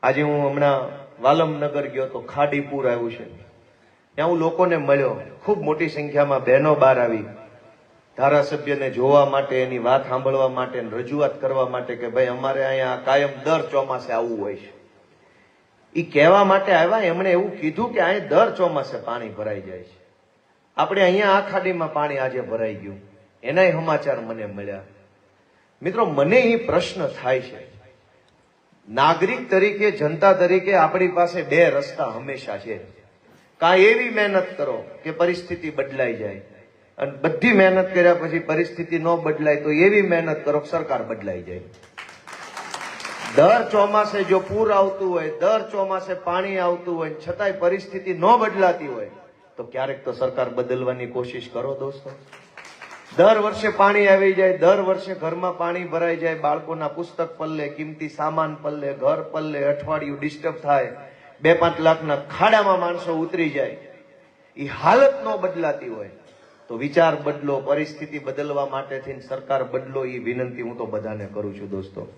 આજે હું હમણાં વાલમનગર ગયો તો ખાડીપુર આવ્યું છે, ત્યાં હું લોકોને મળ્યો, ખૂબ મોટી સંખ્યામાં બહેનો બહાર આવી ધારાસભ્યને જોવા માટે, એની વાત સાંભળવા માટે, રજૂઆત કરવા માટે કે ભાઈ અમારે અહીંયા કાયમ દર ચોમાસે આવવું હોય છે. એ કહેવા માટે આવ્યા. એમણે એવું કીધું કે અહીંયા દર ચોમાસે પાણી ભરાઈ જાય છે. આપણે અહીંયા આ ખાડીમાં પાણી આજે ભરાઈ ગયું, એનાય સમાચાર મને મળ્યા. મિત્રો, મને એ પ્રશ્ન થાય છે, નાગરિક તરીકે, જનતા તરીકે આપણી પાસે બે રસ્તા હંમેશા છે. કાં એવી મહેનત કરો કે પરિસ્થિતિ બદલાઈ જાય, અને બધી મહેનત કર્યા પછી પરિસ્થિતિ ન બદલાય તો એવી મહેનત કરો કે સરકાર બદલાઈ જાય. દર ચોમાસે જો પૂર આવતું હોય, દર ચોમાસે પાણી આવતું હોય, છતાંય પરિસ્થિતિ ન બદલાતી હોય તો ક્યારેક તો સરકાર બદલવાની કોશિશ કરો દોસ્તો. દર વર્ષે પાણી આવી જાય, દર વર્ષે ઘરમાં પાણી ભરાઈ જાય, બાળકોના પુસ્તક પલ્લે, કિંમતી સામાન પલ્લે, ઘર પલ્લે, અઠવાડિયું ડિસ્ટર્બ થાય, 2-5 લાખના ખાડામાં માણસો ઉતરી જાય. એ હાલત ન બદલાતી હોય તો વિચાર બદલો, પરિસ્થિતિ બદલવા માટે થઈને સરકાર બદલો. એ વિનંતી હું તો બધાને કરું છું દોસ્તો.